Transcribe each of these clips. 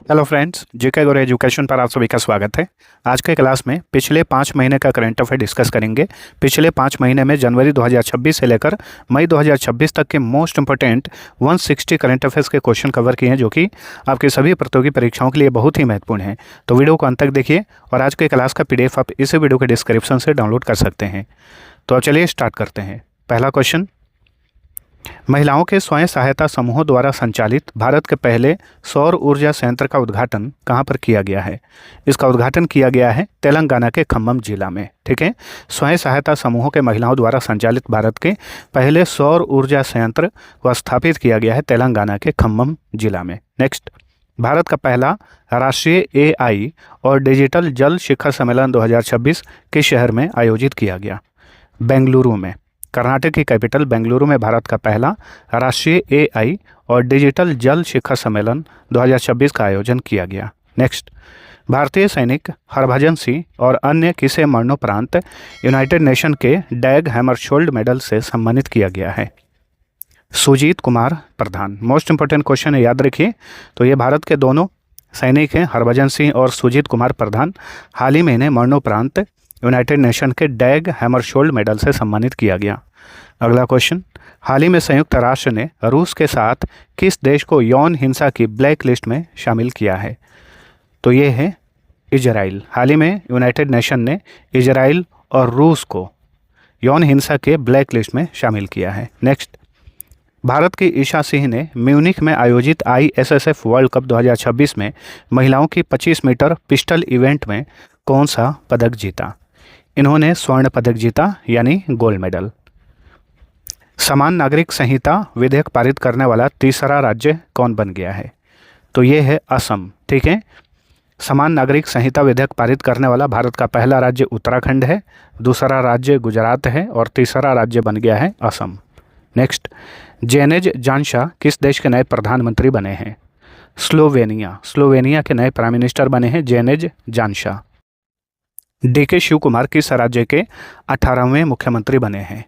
Hello friends, जेके गौर education पर आप सभी का स्वागत है। आज के क्लास में पिछले 5 महीने का करंट अफेयर डिस्कस करेंगे। पिछले 5 महीने में जनवरी 2026 से लेकर मई 2026 तक के मोस्ट इंपोर्टेंट 160 करंट अफेयर्स के क्वेश्चन कवर किए हैं, जो कि आपकी सभी प्रतियोगी परीक्षाओं के लिए बहुत ही महत्वपूर्ण हैं। तो वीडियो को अंत तक देखिए और आज के क्लास का PDF आप इस वीडियो के डिस्क्रिप्शन से डाउनलोड कर सकते हैं। तो अब चलिए स्टार्ट करते हैं। पहला क्वेश्चन, महिलाओं के स्वयं सहायता समूहों द्वारा संचालित भारत के पहले सौर ऊर्जा संयंत्र का उद्घाटन कहाँ पर किया गया है? इसका उद्घाटन किया गया है तेलंगाना के खम्मम जिला में। ठीक है, स्वयं सहायता समूहों के महिलाओं द्वारा संचालित भारत के पहले सौर ऊर्जा संयंत्र को स्थापित किया गया है तेलंगाना के खम्मम जिला में। नेक्स्ट, भारत का पहला राष्ट्रीय AI और डिजिटल जल शिखर सम्मेलन 2026 किस शहर में आयोजित किया गया? बेंगलुरु में। कर्नाटक की कैपिटल बेंगलुरु में भारत का पहला राष्ट्रीय AI और डिजिटल जल शिखर सम्मेलन 2026 का आयोजन किया गया। नेक्स्ट, भारतीय सैनिक हरभजन सिंह और अन्य किसे मरणोपरांत यूनाइटेड नेशन के डैग हैमरशोल्ड मेडल से सम्मानित किया गया है? सुजीत कुमार प्रधान। मोस्ट इंपोर्टेंट क्वेश्चन है, याद रखिए। तो ये भारत के दोनों सैनिक हैं, हरभजन सिंह और सुजीत कुमार प्रधान। हाल ही में इन्हें मरणोपरांत यूनाइटेड नेशन के डैग हैमरशोल्ड मेडल से सम्मानित किया गया। अगला क्वेश्चन, हाल ही में संयुक्त राष्ट्र ने रूस के साथ किस देश को यौन हिंसा की ब्लैक लिस्ट में शामिल किया है? तो ये है इजराइल। हाल ही में यूनाइटेड नेशन ने इजराइल और रूस को यौन हिंसा के ब्लैक लिस्ट में शामिल किया है। नेक्स्ट, भारत की ईशा सिंह ने म्यूनिख में आयोजित ISSF वर्ल्ड कप 2026 में महिलाओं की 25 मीटर पिस्टल इवेंट में कौन सा पदक जीता? इन्होंने स्वर्ण पदक जीता, यानी गोल्ड मेडल। समान नागरिक संहिता विधेयक पारित करने वाला तीसरा राज्य कौन बन गया है? तो ये है असम। ठीक है, समान नागरिक संहिता विधेयक पारित करने वाला भारत का पहला राज्य उत्तराखंड है, दूसरा राज्य गुजरात है और तीसरा राज्य बन गया है असम। नेक्स्ट, जेनेज जानशा किस देश के नए प्रधानमंत्री बने हैं? स्लोवेनिया। स्लोवेनिया के नए प्राइम मिनिस्टर बने हैं जेनेज जानशा। DK शिव कुमार किस राज्य के 18वें मुख्यमंत्री बने हैं?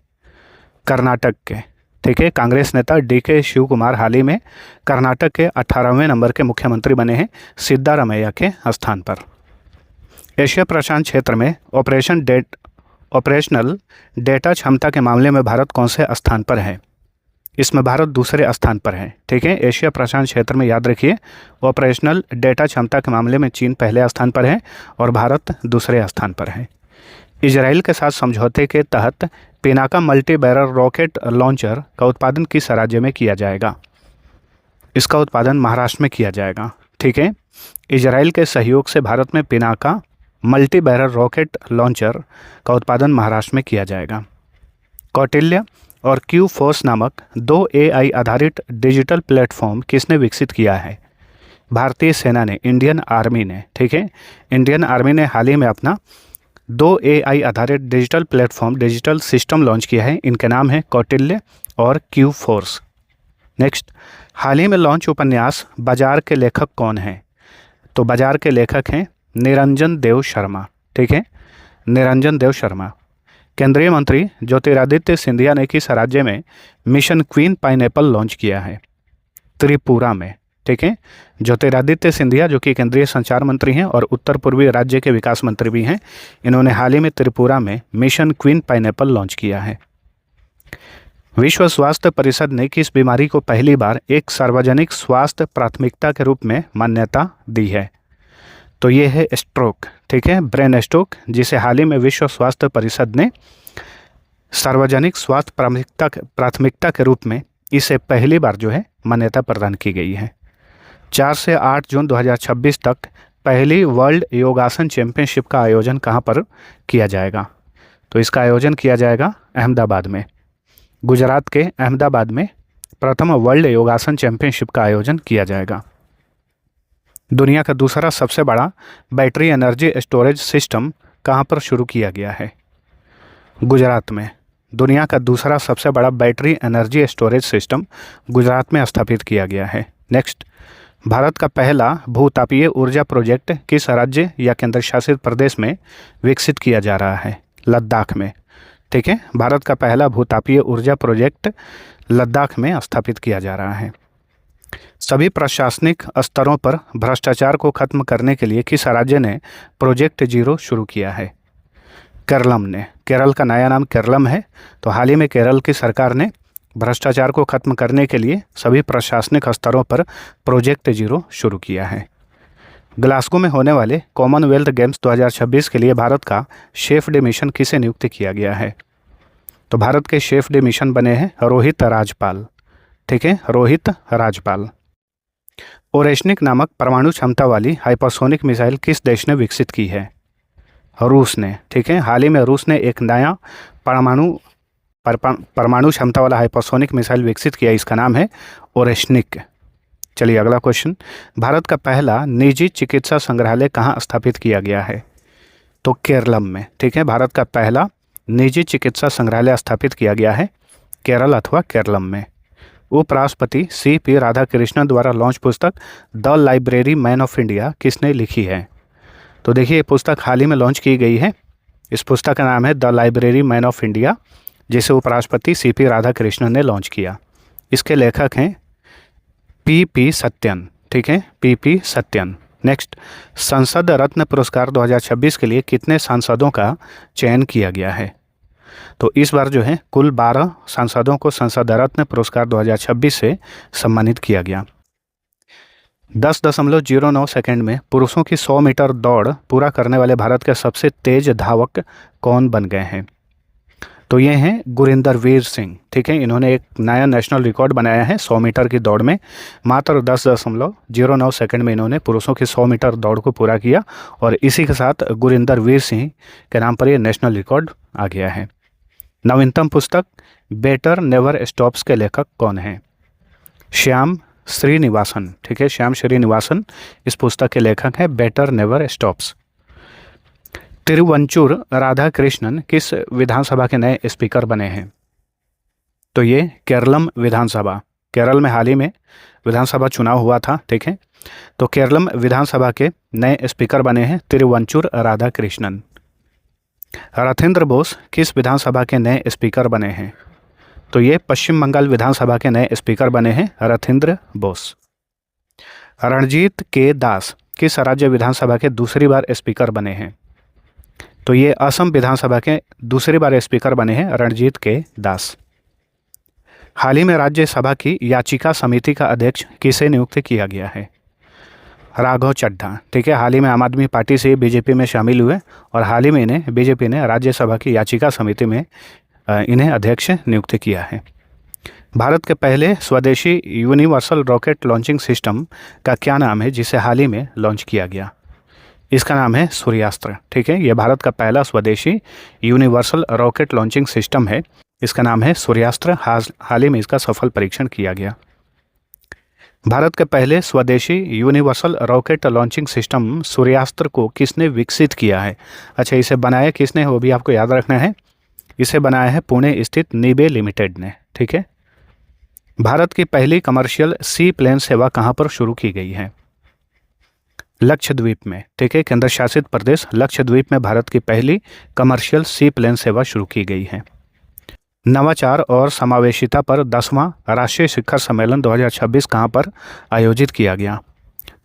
कर्नाटक के। ठीक है, कांग्रेस नेता DK शिव कुमार हाल ही में कर्नाटक के 18वें नंबर के मुख्यमंत्री बने हैं सिद्धारमैया के स्थान पर। एशिया प्रशांत क्षेत्र में ऑपरेशनल डेटा क्षमता के मामले में भारत कौन से स्थान पर है? इसमें भारत दूसरे स्थान पर है। ठीक है, एशिया प्रशांत क्षेत्र में याद रखिए, ऑपरेशनल डेटा क्षमता के मामले में चीन पहले स्थान पर है और भारत दूसरे स्थान पर है। इजराइल के साथ समझौते के तहत Pinaka multi barrel rocket launcher का उत्पादन किस राज्य में किया जाएगा? इसका उत्पादन महाराष्ट्र में किया जाएगा। ठीक है, इजराइल के सहयोग से भारत में Pinaka multi barrel rocket launcher का उत्पादन महाराष्ट्र में किया जाएगा। कौटिल्य और क्यू फोर्स नामक 2 AI आधारित डिजिटल प्लेटफॉर्म किसने विकसित किया है? भारतीय सेना ने, इंडियन आर्मी ने। ठीक है, इंडियन आर्मी ने हाल ही में अपना 2 AI आधारित digital platform, digital system launch किया है। इनके नाम है कौटिल्य और क्यू फोर्स। नेक्स्ट, हाल ही में लॉन्च उपन्यास बाजार के लेखक कौन हैं? तो बाजार के लेखक हैं निरंजन देव शर्मा। ठीक है, निरंजन देव शर्मा। केंद्रीय मंत्री ज्योतिरादित्य सिंधिया ने किस राज्य में मिशन क्वीन पाइनएप्पल लॉन्च किया है? त्रिपुरा में। ठीक है, ज्योतिरादित्य सिंधिया जो कि केंद्रीय संचार मंत्री हैं और उत्तर पूर्वी राज्य के विकास मंत्री भी हैं, इन्होंने हाल ही में त्रिपुरा में मिशन क्वीन पाइनएप्पल लॉन्च किया है। विश्व स्वास्थ्य परिषद ने किस बीमारी को पहली बार एक सार्वजनिक स्वास्थ्य प्राथमिकता के रूप में मान्यता दी है? तो ये है स्ट्रोक। ठीक है, ब्रेन स्ट्रोक, जिसे हाल ही में विश्व स्वास्थ्य परिषद ने सार्वजनिक स्वास्थ्य प्राथमिकता के रूप में इसे पहली बार जो है मान्यता प्रदान की गई है। 4 से 8 जून 2026 तक पहली वर्ल्ड योगासन चैंपियनशिप का आयोजन कहाँ पर किया जाएगा? तो इसका आयोजन किया जाएगा अहमदाबाद में। गुजरात के अहमदाबाद में प्रथम वर्ल्ड योगासन चैंपियनशिप का आयोजन किया जाएगा। दुनिया का दूसरा सबसे बड़ा बैटरी एनर्जी स्टोरेज सिस्टम कहाँ पर शुरू किया गया है? गुजरात में। दुनिया का दूसरा सबसे बड़ा battery energy storage system Gujarat में स्थापित किया गया है। नेक्स्ट, भारत का पहला भूतापीय ऊर्जा प्रोजेक्ट किस राज्य या केंद्र शासित प्रदेश में विकसित किया जा रहा है? लद्दाख में। ठीक है, भारत का पहला भूतापीय ऊर्जा प्रोजेक्ट लद्दाख में स्थापित किया जा रहा है। सभी प्रशासनिक स्तरों पर भ्रष्टाचार को खत्म करने के लिए किस राज्य ने प्रोजेक्ट जीरो शुरू किया है? केरलम ने। केरल का नया नाम केरलम है। तो हाल ही में केरल की सरकार ने भ्रष्टाचार को खत्म करने के लिए सभी प्रशासनिक स्तरों पर प्रोजेक्ट जीरो शुरू किया है। ग्लासगो में होने वाले कॉमनवेल्थ गेम्स 2026 के लिए भारत का शेफ डे मिशन किसे नियुक्त किया गया है? तो भारत के शेफ डे मिशन बने हैं रोहित राजपाल। ठीक है, रोहित राजपाल। ओरेशनिक नामक परमाणु क्षमता वाली हाइपरसोनिक मिसाइल किस देश ने विकसित की है? रूस ने। ठीक है, हाल ही में रूस ने एक नया परमाणु क्षमता वाला हाइपरसोनिक मिसाइल विकसित किया। इसका नाम है ओरेशनिक। चलिए अगला क्वेश्चन। भारत का पहला निजी चिकित्सा संग्रहालय कहाँ स्थापित किया गया है? तो केरलम में। ठीक है, भारत का पहला निजी चिकित्सा संग्रहालय स्थापित किया गया है केरल अथवा केरलम में। उपराष्ट्रपति CP राधाकृष्णन द्वारा लॉन्च पुस्तक the library man of India किसने लिखी है? तो देखिए, ये पुस्तक हाल ही में लॉन्च की गई है। इस पुस्तक का नाम है the library man of India, जिसे उपराष्ट्रपति CP राधाकृष्णन ने लॉन्च किया। इसके लेखक हैं PP सत्यन। ठीक है, PP सत्यन। नेक्स्ट, संसद रत्न पुरस्कार 2026 के लिए कितने सांसदों का चयन किया गया है? तो इस बार जो है कुल 12 सांसदों को संसद रत्न पुरस्कार 2026 से सम्मानित किया गया। 10.09 सेकंड में पुरुषों की 100 मीटर दौड़ पूरा करने वाले भारत के सबसे तेज धावक कौन बन गए हैं? तो ये हैं गुरिंदर वीर सिंह। ठीक है, इन्होंने एक नया नेशनल रिकॉर्ड बनाया है 100 मीटर की दौड़ में। मात्र 10.09 सेकंड में इन्होंने पुरुषों की 100 मीटर दौड़ को पूरा किया और इसी के साथ गुरिंदर वीर सिंह के नाम पर ये नेशनल रिकॉर्ड आ गया है। नवीनतम पुस्तक बेटर नेवर स्टॉप्स के लेखक कौन हैं? श्याम श्रीनिवासन। ठीक है, श्याम श्रीनिवासन इस पुस्तक के लेखक हैं बेटर नेवर स्टॉप्स। तिरुवंचुर राधाकृष्णन किस विधानसभा के नए स्पीकर बने हैं? तो ये केरलम विधानसभा। केरल में हाल ही में विधानसभा चुनाव हुआ था। ठीक है, तो केरलम विधानसभा के नए स्पीकर बने हैं तिरुवंचुर राधाकृष्णन। रथिंद्र बोस किस विधानसभा के नए स्पीकर बने हैं? तो ये पश्चिम बंगाल विधानसभा के नए स्पीकर बने हैं रथिंद्र बोस। रणजीत के दास किस राज्य विधानसभा के दूसरी बार स्पीकर बने हैं? तो ये असम विधानसभा के दूसरी बार स्पीकर बने हैं रणजीत के दास। हाल ही में राज्यसभा की याचिका समिति का अध्यक्ष किसे नियुक्त किया गया है? राघव चड्ढा। ठीक है, हाल ही में आम आदमी पार्टी से बीजेपी में शामिल हुए और हाल ही में इन्हें बीजेपी ने राज्यसभा की याचिका समिति में इन्हें अध्यक्ष नियुक्त किया है। भारत के पहले स्वदेशी यूनिवर्सल रॉकेट लॉन्चिंग सिस्टम का क्या नाम है जिसे हाल ही में लॉन्च किया गया? इसका नाम है सूर्यास्त्र। ठीक है, यह भारत का पहला स्वदेशी यूनिवर्सल रॉकेट लॉन्चिंग सिस्टम है। इसका नाम है सूर्यास्त्र। हाल ही में इसका सफल परीक्षण किया गया। भारत के पहले स्वदेशी यूनिवर्सल रॉकेट लॉन्चिंग सिस्टम सूर्यास्त्र को किसने विकसित किया है? अच्छा, इसे बनाया किसने वो भी आपको याद रखना है। इसे बनाया है पुणे स्थित नीबे लिमिटेड ने। ठीक है, भारत की पहली कमर्शियल सी प्लेन सेवा कहाँ पर शुरू की गई है? लक्षद्वीप में। ठीक है, केंद्र शासित प्रदेश लक्षद्वीप में भारत की पहली कमर्शियल सी प्लेन सेवा शुरू की गई है। नवाचार और समावेशिता पर 10वां राष्ट्रीय शिखर सम्मेलन 2026 कहाँ पर आयोजित किया गया?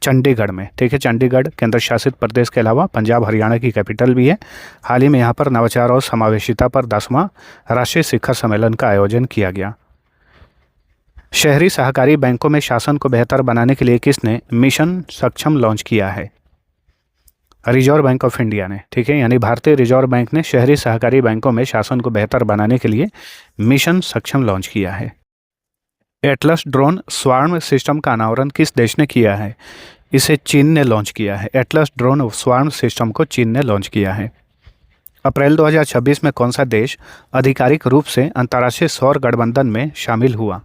चंडीगढ़ में। ठीक है, चंडीगढ़ केंद्र शासित प्रदेश के अलावा पंजाब हरियाणा की कैपिटल भी है। हाल ही में यहाँ पर नवाचार और समावेशिता पर 10वां राष्ट्रीय शिखर सम्मेलन का आयोजन किया गया। शहरी सहकारी बैंकों में शासन को बेहतर बनाने के लिए किसने मिशन सक्षम लॉन्च किया है? रिजर्व बैंक ऑफ इंडिया ने। ठीक है, यानी भारतीय रिजर्व बैंक ने शहरी सहकारी बैंकों में शासन को बेहतर बनाने के लिए मिशन सक्षम लॉन्च किया है। एटलस ड्रोन स्वार्म सिस्टम का अनावरण किस देश ने किया है? इसे चीन ने लॉन्च किया है। एटलस ड्रोन स्वार्म सिस्टम को चीन ने लॉन्च किया है। अप्रैल 2026 में कौन सा देश आधिकारिक रूप से अंतर्राष्ट्रीय सौर गठबंधन में शामिल हुआ?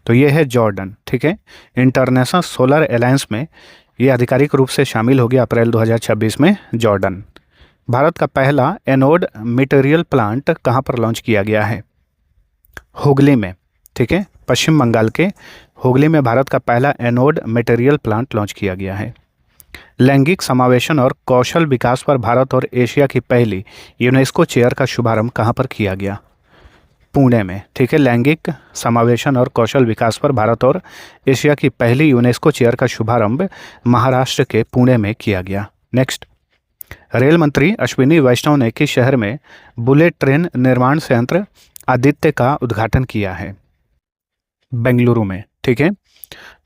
तो ये है जॉर्डन। ठीक है, इंटरनेशनल सोलर अलायंस में ये आधिकारिक रूप से शामिल हो गया अप्रैल 2026 में जॉर्डन। भारत का पहला एनोड मटेरियल प्लांट कहाँ पर लॉन्च किया गया है? हुगली में। ठीक है, पश्चिम बंगाल के हुगली में भारत का पहला एनोड मटेरियल प्लांट लॉन्च किया गया है। लैंगिक समावेशन और कौशल विकास पर भारत और एशिया की पहली यूनेस्को चेयर का शुभारंभ कहाँ पर किया गया? पुणे में, ठीक है। लैंगिक समावेशन और कौशल विकास पर भारत और एशिया की पहली यूनेस्को चेयर का शुभारंभ महाराष्ट्र के पुणे में किया गया। नेक्स्ट, रेल मंत्री अश्विनी वैष्णव ने किस शहर में बुलेट ट्रेन निर्माण संयंत्र आदित्य का उद्घाटन किया है? बेंगलुरु में, ठीक है।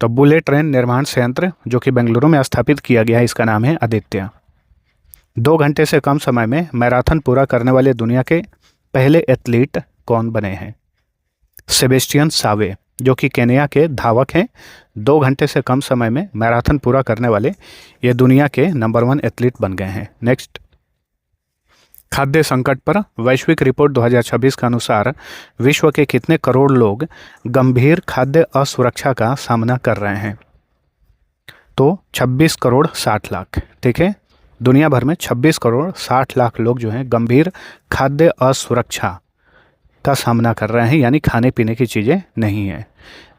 तो बुलेट ट्रेन निर्माण संयंत्र जो कि बेंगलुरु में स्थापित किया गया है, इसका नाम है आदित्य। 2 घंटे से कम समय में मैराथन पूरा करने वाले दुनिया के पहले एथलीट कौन बने हैं? सेबेस्टियन सावे, जो कि केन्या के धावक हैं। 2 घंटे से कम समय में मैराथन पूरा करने वाले ये दुनिया के नंबर 1 एथलीट बन गए हैं। नेक्स्ट, खाद्य संकट पर वैश्विक रिपोर्ट 2026 के अनुसार विश्व के कितने करोड़ लोग गंभीर खाद्य असुरक्षा का सामना कर रहे हैं? तो 26 करोड़ 60 लाख, ठीक है। दुनिया भर में 26 करोड़ 60 लाख लोग जो हैं गंभीर खाद्य असुरक्षा का सामना कर रहे हैं, यानी खाने पीने की चीज़ें नहीं है।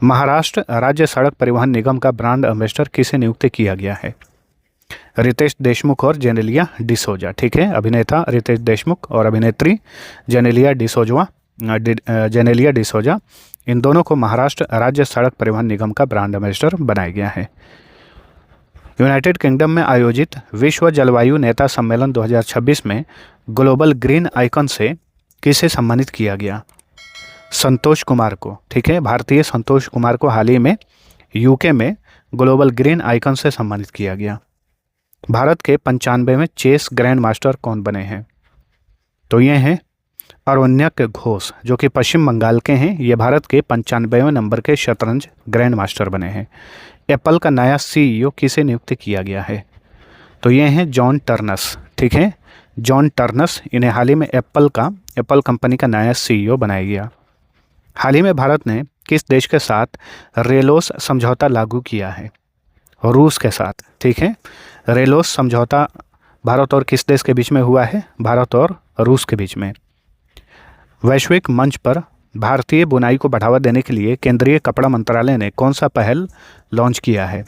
महाराष्ट्र राज्य सड़क परिवहन निगम का ब्रांड एम्बेसडर किसे नियुक्त किया गया है? रितेश देशमुख और जेनेलिया डिसोजा, ठीक है। अभिनेता रितेश देशमुख और अभिनेत्री जेनेलिया डिसोजा, इन दोनों को महाराष्ट्र राज्य सड़क परिवहन निगम का ब्रांड एम्बेसडर बनाया गया है। यूनाइटेड किंगडम में आयोजित विश्व जलवायु नेता सम्मेलन 2026 में ग्लोबल ग्रीन आइकन से किसे सम्मानित किया गया? संतोष कुमार को, ठीक है। भारतीय संतोष कुमार को हाल ही में यूके में ग्लोबल ग्रीन आइकन से सम्मानित किया गया। भारत के 95वें चेस ग्रैंड मास्टर कौन बने हैं? तो ये हैं अरण्यक घोष, जो कि पश्चिम बंगाल के हैं। ये भारत के 95वें नंबर के शतरंज ग्रैंड मास्टर बने हैं। एप्पल का नया CEO किसे नियुक्त किया गया है? तो ये हैं जॉन टर्नस, ठीक है। जॉन टर्नस, इन्हें हाल ही में एप्पल कंपनी का नया CEO बनाया गया। हाल ही में भारत ने किस देश के साथ रेलोस समझौता लागू किया है? रूस के साथ, ठीक है। रेलोस समझौता भारत और किस देश के बीच में हुआ है? भारत और रूस के बीच में। वैश्विक मंच पर भारतीय बुनाई को बढ़ावा देने के लिए केंद्रीय कपड़ा मंत्रालय ने कौन सा पहल लॉन्च किया है?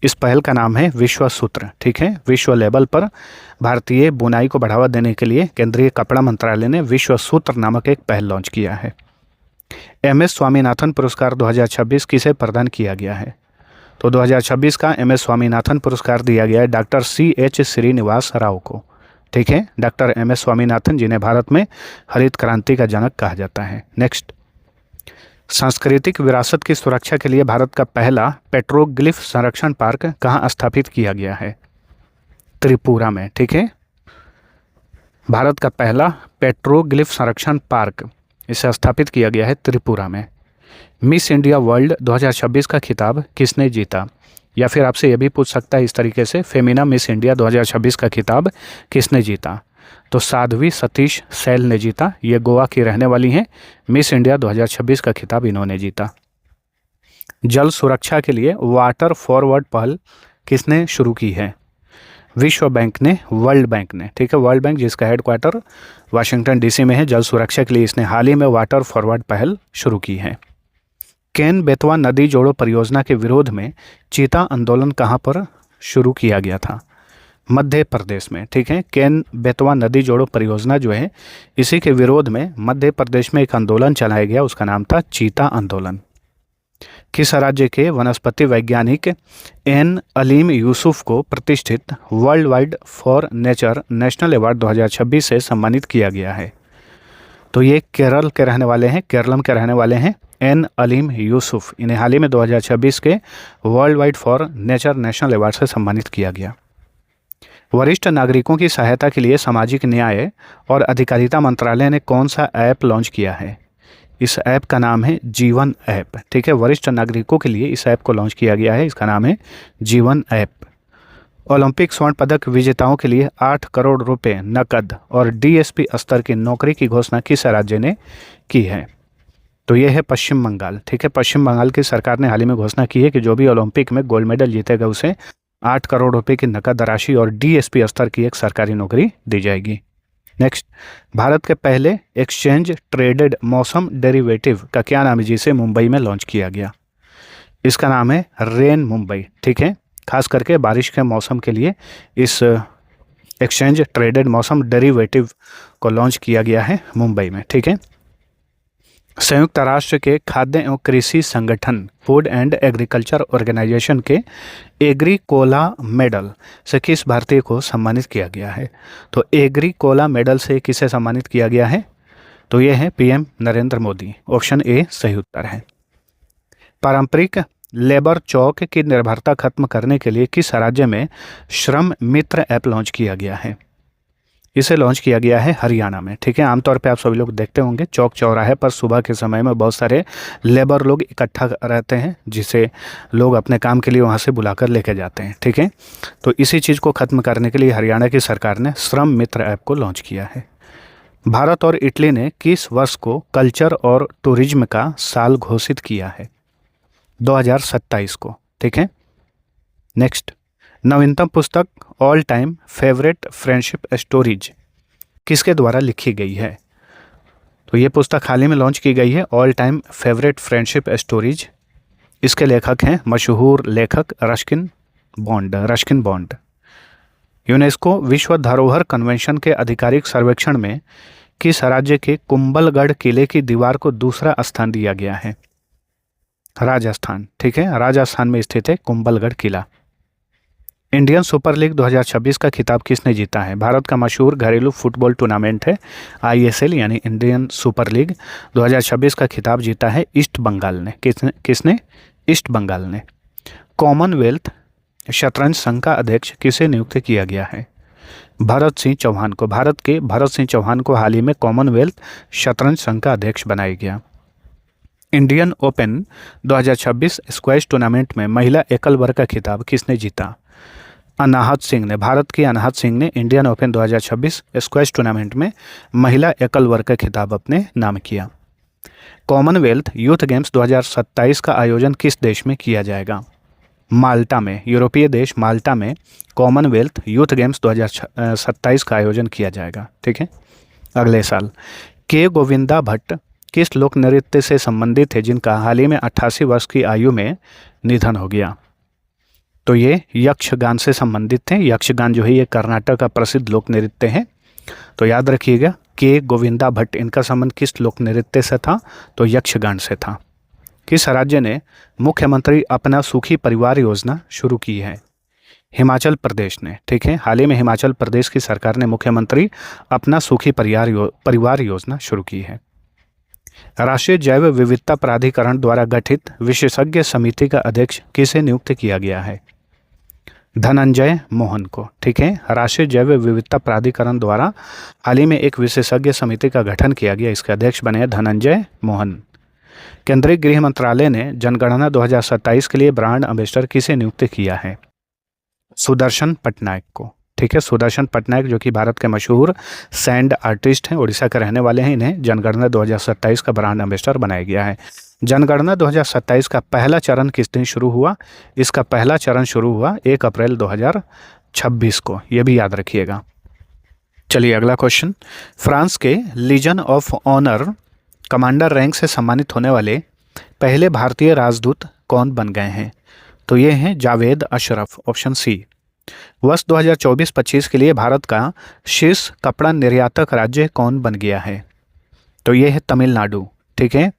इस पहल का नाम है विश्व सूत्र, ठीक है। विश्व लेवल पर भारतीय बुनाई को बढ़ावा देने के लिए केंद्रीय कपड़ा मंत्रालय ने विश्व सूत्र नामक एक पहल लॉन्च किया है। MS स्वामीनाथन पुरस्कार 2026 किसे प्रदान किया गया है? तो 2026 का MS स्वामीनाथन पुरस्कार दिया गया है डॉक्टर CH श्रीनिवास राव को, ठीक है। डॉक्टर MS स्वामीनाथन, जिन्हें भारत में हरित क्रांति का जनक कहा जाता है। नेक्स्ट, सांस्कृतिक विरासत की सुरक्षा के लिए भारत का पहला पेट्रोग्लिफ संरक्षण पार्क कहाँ स्थापित किया गया है? त्रिपुरा में, ठीक है। भारत का पहला पेट्रोग्लिफ संरक्षण पार्क इसे स्थापित किया गया है त्रिपुरा में। मिस इंडिया वर्ल्ड 2026 का खिताब किसने जीता? या फिर आपसे यह भी पूछ सकता है इस तरीके से, फेमिना मिस इंडिया 2026 का खिताब किसने जीता? तो साध्वी सतीश सैल ने जीता। ये गोवा की रहने वाली हैं। मिस इंडिया 2026 का खिताब इन्होंने जीता। जल सुरक्षा के लिए वाटर फॉरवर्ड पहल किसने शुरू की है? विश्व बैंक ने, वर्ल्ड बैंक ने, ठीक है। वर्ल्ड बैंक, जिसका हेडक्वार्टर वाशिंगटन DC में है, जल सुरक्षा के लिए इसने हाल ही में वाटर फॉरवर्ड पहल शुरू की है। केन बेतवा नदी जोड़ो परियोजना के विरोध में चीता आंदोलन कहाँ पर शुरू किया गया था? मध्य प्रदेश में, ठीक है। केन बेतवा नदी जोड़ो परियोजना जो है, इसी के विरोध में मध्य प्रदेश में एक आंदोलन चलाया गया, उसका नाम था चीता आंदोलन। किस राज्य के वनस्पति वैज्ञानिक N अलीम यूसुफ को प्रतिष्ठित world wide for nature national award 2026 से सम्मानित किया गया है? तो ये केरल के रहने वाले हैं, केरलम के रहने वाले हैं N अलीम यूसुफ। इन्हें हाल ही में 2026 के world wide for nature national award से सम्मानित किया गया। वरिष्ठ नागरिकों की सहायता के लिए सामाजिक न्याय और अधिकारिता मंत्रालय ने कौन सा ऐप लॉन्च किया है? इस ऐप का नाम है जीवन ऐप, ठीक है। वरिष्ठ नागरिकों के लिए इस ऐप को लॉन्च किया गया है, इसका नाम है जीवन ऐप। ओलंपिक स्वर्ण पदक विजेताओं के लिए 8 करोड़ रुपए नकद और DSP स्तर की नौकरी की घोषणा किस राज्य ने की है? तो ये है पश्चिम बंगाल, ठीक है। पश्चिम बंगाल की सरकार ने हाल ही में घोषणा की है कि जो भी ओलंपिक में गोल्ड मेडल जीतेगा उसे 8 करोड़ रुपए की नकद राशि और DSP स्तर की एक सरकारी नौकरी दी जाएगी। नेक्स्ट, भारत के पहले एक्सचेंज ट्रेडेड मौसम डेरिवेटिव का क्या नाम है जिसे मुंबई में लॉन्च किया गया? इसका नाम है रेन मुंबई, ठीक है। खास करके बारिश के मौसम के लिए इस एक्सचेंज ट्रेडेड मौसम डेरिवेटिव को लॉन्च किया गया है मुंबई में, ठीक है। संयुक्त राष्ट्र के खाद्य एवं कृषि संगठन फूड एंड एग्रीकल्चर ऑर्गेनाइजेशन के एग्रीकोला मेडल से किस भारतीय को सम्मानित किया गया है? तो एग्रीकोला मेडल से किसे सम्मानित किया गया है? तो ये है PM Narendra Modi. Option A सही उत्तर है। पारंपरिक लेबर चौक की निर्भरता खत्म करने के लिए किस राज्य में श्रम मित्र ऐप लॉन्च किया गया है? इसे लॉन्च किया गया है हरियाणा में। ठीक है, आमतौर पे आप सभी लोग देखते होंगे चौक चौराहे पर सुबह के समय में बहुत सारे लेबर लोग इकट्ठा रहते हैं, जिसे लोग अपने काम के लिए वहाँ से बुलाकर लेके जाते हैं। ठीक है, तो इसी चीज़ को ख़त्म करने के लिए हरियाणा की सरकार ने श्रम मित्र ऐप को लॉन्च किया है। भारत और इटली ने किस वर्ष को कल्चर और टूरिज्म का साल घोषित किया है? 2027 को। ठीक है, नेक्स्ट, नवीनतम पुस्तक all time favourite friendship stories किसके द्वारा लिखी गई है? तो ये पुस्तक हाल ही में लॉन्च की गई है, all time favourite friendship stories. इसके लेखक हैं मशहूर लेखक रस्किन बॉन्ड। यूनेस्को विश्व धरोहर कन्वेंशन के आधिकारिक सर्वेक्षण में किस राज्य के कुंभलगढ़ किले की दीवार को दूसरा स्थान दिया गया है? राजस्थान। ठीक है, राजस्थान में स्थित है कुंभलगढ़ किला। इंडियन सुपर लीग 2026 का खिताब किसने जीता है? भारत का मशहूर घरेलू फुटबॉल टूर्नामेंट है आईएसएल यानी इंडियन सुपर लीग 2026 का खिताब जीता है ईस्ट बंगाल ने। किसने? ईस्ट बंगाल ने। कॉमनवेल्थ शतरंज संघ का अध्यक्ष किसे नियुक्त किया गया है? भरत सिंह चौहान को। भारत के भरत सिंह चौहान को हाल ही में कॉमनवेल्थ शतरंज संघ का अध्यक्ष बनाया गया। इंडियन ओपन 2026 स्क्वैश टूर्नामेंट में महिला एकल वर्ग का खिताब किसने जीता? अनाहत सिंह ने। भारत की अनाहत सिंह ने इंडियन ओपन 2026 स्क्वैश टूर्नामेंट में महिला एकल वर्ग का खिताब अपने नाम किया। कॉमनवेल्थ यूथ गेम्स 2027 का आयोजन किस देश में किया जाएगा? माल्टा में। यूरोपीय देश माल्टा में कॉमनवेल्थ यूथ गेम्स 2027 का आयोजन किया जाएगा। ठीक है, अगले साल। के गोविंदा भट्ट किस लोक नृत्य से संबंधित है जिनका हाल ही में 88 वर्ष की आयु में निधन हो गया? तो ये यक्षगान से संबंधित थे। यक्षगान जो है ये कर्नाटक का प्रसिद्ध लोक नृत्य है। तो याद रखिएगा के गोविंदा भट्ट, इनका संबंध किस लोक नृत्य से था? तो यक्षगान से था। किस राज्य ने मुख्यमंत्री अपना सुखी परिवार योजना शुरू की है? हिमाचल प्रदेश ने। ठीक है, हाल ही में हिमाचल प्रदेश की सरकार ने मुख्यमंत्री अपना सुखी परिवार योजना शुरू की है। राष्ट्रीय जैव विविधता प्राधिकरण द्वारा गठित विशेषज्ञ समिति का अध्यक्ष किसे नियुक्त किया गया है? धनंजय मोहन को। ठीक है, राष्ट्रीय जैव विविधता प्राधिकरण द्वारा हाल ही में एक विशेषज्ञ समिति का गठन किया गया। इसके अध्यक्ष बने धनंजय मोहन। केंद्रीय गृह मंत्रालय ने जनगणना 2027 के लिए ब्रांड एम्बेसडर किसे नियुक्त किया है? सुदर्शन पटनायक को। ठीक है, सुदर्शन पटनायक जो कि भारत के मशहूर सैंड आर्टिस्ट हैं, उड़ीसा के रहने वाले हैं, इन्हें जनगणना 2027 का ब्रांड एम्बेसडर बनाया गया है। जनगणना 2027 का पहला चरण किस दिन शुरू हुआ? इसका पहला चरण शुरू हुआ 1 अप्रैल 2026 को, यह भी याद रखिएगा। चलिए अगला क्वेश्चन। फ्रांस के legion of honour commander rank से सम्मानित होने वाले पहले भारतीय राजदूत कौन बन गए हैं? तो ये हैं जावेद अशरफ। Option C. वर्ष 2024-25 के लिए भारत का शीर्ष कपड़ा निर्यातक राज्य कौन बन गया है? तो ये है तमिलनाडु। ठीक है,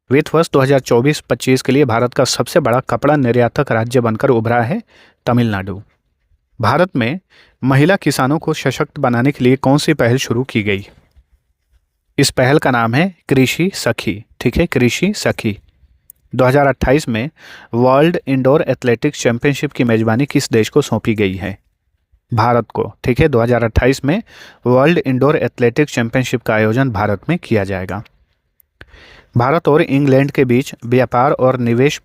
वित्त वर्ष 2024-25 के लिए भारत का सबसे बड़ा कपड़ा निर्यातक राज्य बनकर उभरा है तमिलनाडु। भारत में महिला किसानों को सशक्त बनाने के लिए कौन सी पहल शुरू की गई? इस पहल का नाम है कृषि सखी। ठीक है, कृषि सखी। 2028 में वर्ल्ड इंडोर एथलेटिक्स चैंपियनशिप की मेजबानी किस देश को सौंपी गई है? भारत को। ठीक है, 2028 में वर्ल्ड इंडोर एथलेटिक्स चैंपियनशिप का आयोजन भारत में किया जाएगा। भारत और इंग्लैंड के बीच व्यापार और निवेश का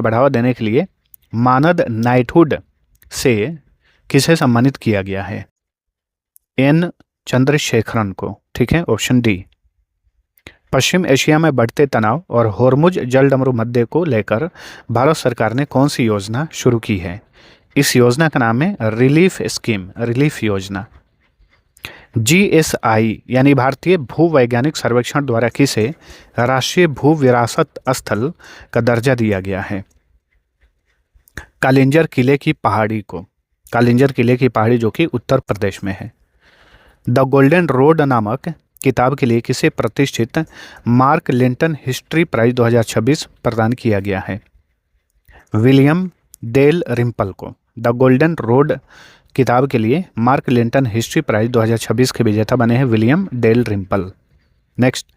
बढ़ावा देने के लिए मानद नाइटहुड से किसे सम्मानित किया गया है? एन चंद्रशेखरन को। ठीक है, ऑप्शन डी। पश्चिम एशिया में बढ़ते तनाव और होर्मुज जलडमरू मुद्दे को लेकर भारत सरकार ने कौन सी योजना शुरू की है? इस योजना का नाम है रिलीफ स्कीम, रिलीफ योजना। जीएसआई यानी भारतीय भूवैज्ञानिक सर्वेक्षण द्वारा किसे राष्ट्रीय भू विरासत स्थल का दर्जा दिया गया है? कालिंजर किले की पहाड़ी को। कालिंजर किले की पहाड़ी जो कि उत्तर प्रदेश में है। द गोल्डन रोड नामक किताब के लिए किसे प्रतिष्ठित मार्क लिंटन हिस्ट्री प्राइज 2026 प्रदान किया गया है? विलियम डेल रिम्पल को। द गोल्डन रोड किताब के लिए मार्क लिंटन हिस्ट्री प्राइज 2026 के विजेता बने हैं विलियम डेल रिम्पल। नेक्स्ट,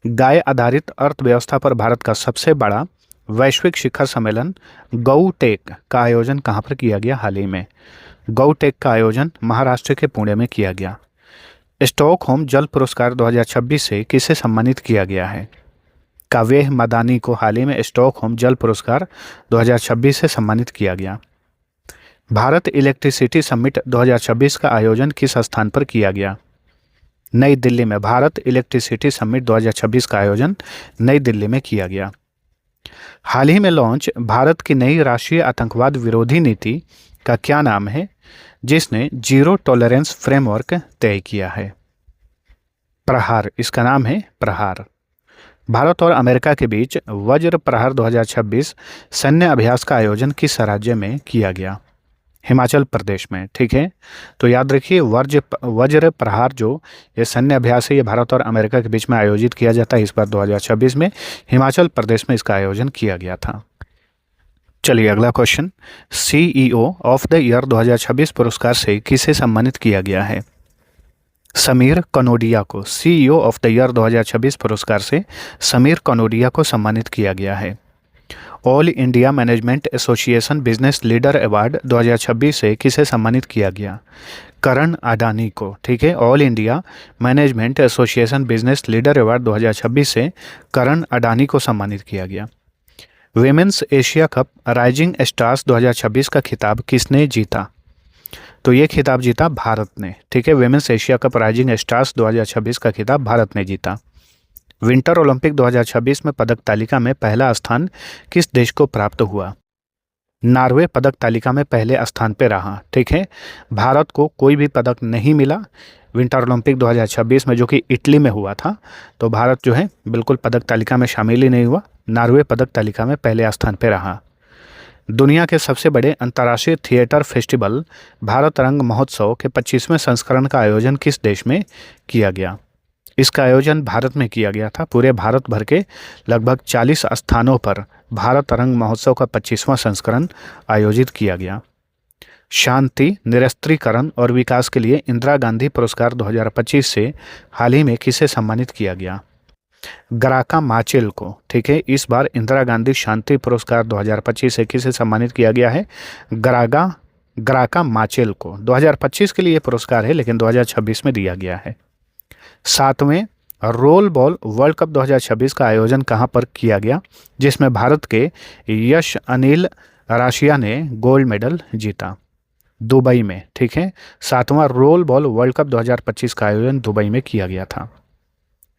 गाय आधारित अर्थव्यवस्था पर भारत का सबसे बड़ा वैश्विक शिखर सम्मेलन गौटेक का आयोजन कहाँ पर किया गया हाल ही में? गौटेक का आयोजन महाराष्ट्र के पुणे में किया गया। स्टॉकहोम जल पुरस्कार 2026 से किसे सम्मानित किया गया है? काव्य मदानी को हाल ही में स्टॉकहोम जल पुरस्कार 2026 से सम्मानित किया गया। भारत इलेक्ट्रिसिटी समिट 2026 का आयोजन किस स्थान पर किया गया? नई दिल्ली में। भारत इलेक्ट्रिसिटी समिट 2026 का आयोजन नई दिल्ली में किया गया। हाल ही में लॉन्च भारत की नई राष्ट्रीय आतंकवाद विरोधी नीति का क्या नाम है, जिसने जीरो टॉलरेंस फ्रेमवर्क तय किया है? प्रहार, इसका नाम है प्रहार। भारत और अमेरिका के बीच वज्र प्रहार 2026 सैन्य अभ्यास का आयोजन किस राज्य में किया गया? हिमाचल प्रदेश में। ठीक है, तो याद रखिए वज्र प्रहार जो ये सैन्य अभ्यास है ये भारत और अमेरिका के बीच में आयोजित किया जाता है। इस बार 2026 में हिमाचल प्रदेश में इसका आयोजन किया गया था। चलिए अगला question, CEO of the year 2026 पुरस्कार से किसे सम्मानित किया गया है? समीर कनोडिया को। CEO ऑफ द ईयर 2026 पुरस्कार से समीर कनोडिया को सम्मानित किया गया है। All India management association business leader award 2026 से किसे सम्मानित किया गया? करण अडानी को। ठीक है, all India management association business leader award 2026 से करण अडानी को सम्मानित किया गया। Women's Asia cup rising stars 2026 का खिताब किसने जीता? तो ये खिताब जीता भारत ने। ठीक है, women's Asia cup rising stars 2026 का खिताब भारत ने जीता। विंटर ओलंपिक 2026 में पदक तालिका में पहला स्थान किस देश को प्राप्त हुआ? नॉर्वे पदक तालिका में पहले स्थान पर रहा। ठीक है, भारत को कोई भी पदक नहीं मिला विंटर ओलंपिक 2026 में, जो कि इटली में हुआ था। तो भारत जो है बिल्कुल पदक तालिका में शामिल ही नहीं हुआ। नॉर्वे पदक तालिका में पहले स्थान पर रहा। दुनिया के सबसे बड़े अंतर्राष्ट्रीय थिएटर फेस्टिवल भारत रंग महोत्सव के 25वें संस्करण का आयोजन किस देश में किया गया? इसका आयोजन भारत में किया गया था। पूरे भारत भर के लगभग 40 स्थानों पर भारत रंग महोत्सव का 25वां संस्करण आयोजित किया गया। शांति, निरस्त्रीकरण और विकास के लिए इंदिरा गांधी पुरस्कार 2025 से हाल ही में किसे सम्मानित किया गया? ग्राका माचेल को। ठीक है, इस बार इंदिरा गांधी शांति पुरस्कार 2025 से किसे सम्मानित किया गया है? ग्राका माचेल को। 2025 के लिए ये पुरस्कार है, लेकिन 2026 में दिया गया है। 7वें रोल बॉल वर्ल्ड कप 2026 का आयोजन कहां पर किया गया, जिसमें भारत के यश अनिल राशिया ने गोल्ड मेडल जीता? दुबई में। ठीक है, 7वां रोल बॉल वर्ल्ड कप 2025 का आयोजन दुबई में किया गया था।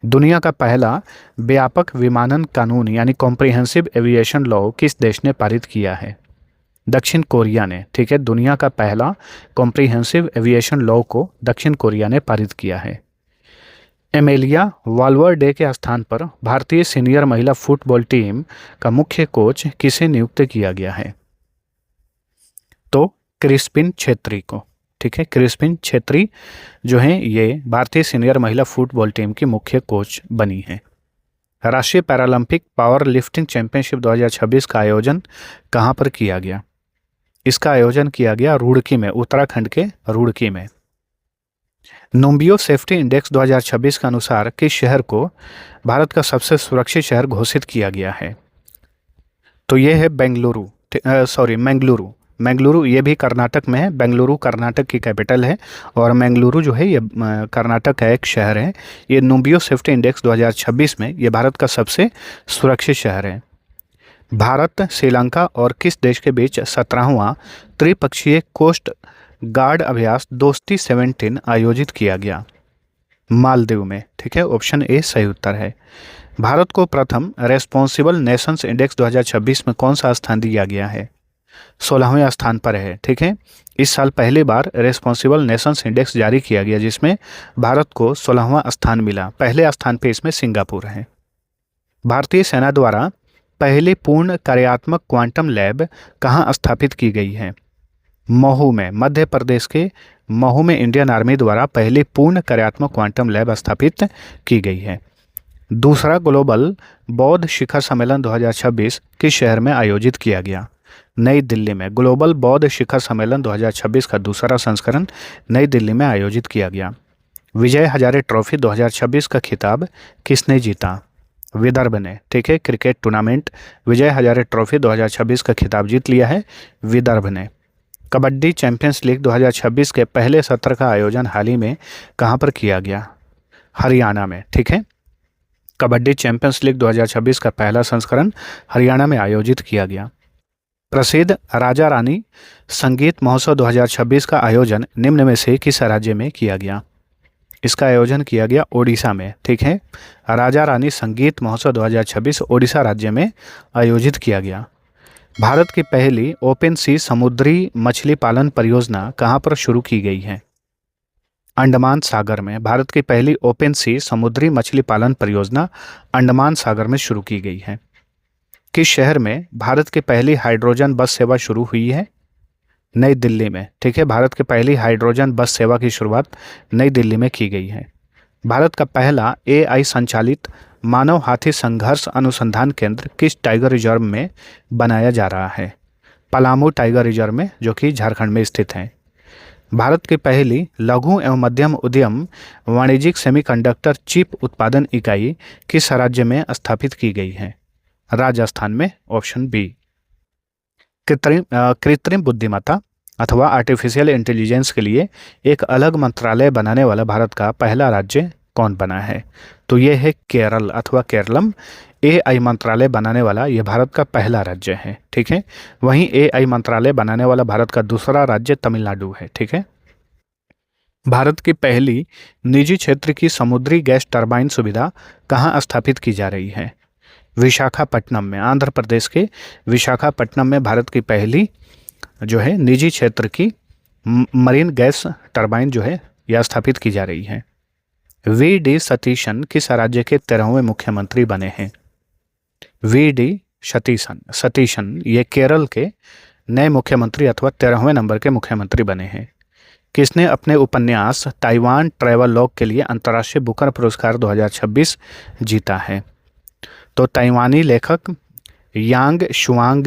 दुनिया का पहला व्यापक विमानन कानून यानी कॉम्प्रिहेंसिव एविएशन लॉ किस देश ने पारित किया है? दक्षिण कोरिया ने। ठीक है, दुनिया का पहला कॉम्प्रिहेंसिव एविएशन लॉ को दक्षिण कोरिया ने पारित किया है। एमेलिया वाल्वर्डे के स्थान पर भारतीय सीनियर महिला फुटबॉल टीम का मुख्य कोच किसे नियुक्त किया गया है? तो क्रिस्पिन छेत्री को। ठीक है, क्रिस्पिन छेत्री जो हैं ये भारतीय सीनियर महिला फुटबॉल टीम की मुख्य कोच बनी है। राष्ट्रीय पैरालंपिक पावर लिफ्टिंग चैंपियनशिप 2026 का आयोजन कहाँ पर किया गया? इसका आयोजन किया गया रुड़की में, उत्तराखंड के रुड़की में। नोम्बियो सेफ्टी इंडेक्स 2026 के अनुसार किस शहर को भारत का सबसे सुरक्षित शहर घोषित किया गया है? तो ये है मंगलुरु। मंगलुरु ये भी कर्नाटक में है। बेंगलुरु कर्नाटक की कैपिटल है और मंगलुरु जो है ये कर्नाटक का एक शहर है। ये नोम्बियो सेफ्टी इंडेक्स 2026 में ये भारत का सबसे सुरक्षित शहर है। भारत, श्रीलंका और किस देश के बीच 17वां त्रिपक्षीय कोस्ट गार्ड अभ्यास दोस्ती 17 आयोजित किया गया? मालदीव में। ठीक है, ऑप्शन ए सही उत्तर है। भारत को प्रथम रेस्पॉन्सिबल नेशंस इंडेक्स 2026 में कौन सा स्थान दिया गया है? 16वें स्थान पर है। ठीक है, इस साल पहली बार रेस्पॉन्सिबल नेशंस इंडेक्स जारी किया गया, जिसमें भारत को 16वां स्थान मिला। पहले स्थान पे इसमें सिंगापुर है। भारतीय सेना द्वारा पहली पूर्ण कार्यात्मक क्वांटम लैब कहाँ स्थापित की गई है? महू में, मध्य प्रदेश के महू में इंडियन आर्मी द्वारा पहली पूर्ण कार्यात्मक क्वांटम लैब स्थापित की गई है। दूसरा ग्लोबल बौद्ध शिखर सम्मेलन 2026 किस शहर में आयोजित किया गया? नई दिल्ली में। ग्लोबल बौद्ध शिखर सम्मेलन 2026 का दूसरा संस्करण नई दिल्ली में आयोजित किया गया। विजय हजारे ट्रॉफी 2026 का खिताब किसने जीता? विदर्भ ने। ठीक है, cricket tournament Vijay Hazare trophy 2026 का खिताब जीत लिया है विदर्भ ने। कबड्डी चैंपियंस लीग 2026 के पहले सत्र का आयोजन हाल ही में कहाँ पर किया गया? हरियाणा में। ठीक है, कबड्डी चैंपियंस लीग 2026 का पहला संस्करण हरियाणा में आयोजित किया गया। प्रसिद्ध राजा रानी संगीत महोत्सव 2026 का आयोजन निम्न में से किस राज्य में किया गया? इसका आयोजन किया गया ओडिशा में। ठीक है, राजा रानी संगीत महोत्सव 2026 ओडिशा राज्य में आयोजित किया गया। भारत की पहली ओपन सी समुद्री मछली पालन परियोजना कहाँ पर शुरू की गई है? अंडमान सागर में। भारत की पहली ओपन सी समुद्री मछली पालन परियोजना अंडमान सागर में शुरू की गई है। किस शहर में भारत की पहली हाइड्रोजन बस सेवा शुरू हुई है? नई दिल्ली में। ठीक है, भारत की पहली हाइड्रोजन बस सेवा की शुरुआत नई दिल्ली में की गई है। भारत का पहला AI संचालित मानव हाथी संघर्ष अनुसंधान केंद्र किस टाइगर रिजर्व में बनाया जा रहा है? पलामू टाइगर रिजर्व में, जो कि झारखंड में स्थित है। भारत की पहली लघु एवं मध्यम उद्यम वाणिज्यिक सेमीकंडक्टर चिप उत्पादन इकाई किस राज्य में स्थापित की गई है? राजस्थान में, ऑप्शन बी। कृत्रिम बुद्धिमत्ता अथवा आर्टिफिशियल इंटेलिजेंस के लिए एक अलग मंत्रालय बनाने वाला भारत का पहला राज्य कौन बना है? तो ये है केरल अथवा केरलम। AI मंत्रालय बनाने वाला ये भारत का पहला राज्य है। ठीक है, वहीं AI मंत्रालय बनाने वाला भारत का दूसरा राज्य तमिलनाडु है। ठीक है, भारत की पहली निजी क्षेत्र की समुद्री गैस टरबाइन सुविधा कहाँ स्थापित की जा रही है? विशाखापट्टनम में। आंध्र प्रदेश के विशाखापट्टनम में भारत की पहली जो है निजी क्षेत्र की मरीन गैस टरबाइन जो है यह स्थापित की जा रही है। VD सतीशन किस राज्य के 13वें मुख्यमंत्री बने हैं? VD सतीशन ये केरल के नए मुख्यमंत्री अथवा 13वें नंबर के मुख्यमंत्री बने हैं। किसने अपने उपन्यास ताइवान ट्रैवलॉग के लिए अंतर्राष्ट्रीय बुकर पुरस्कार 2026 जीता है? तो ताइवानी लेखक यांग शुआंग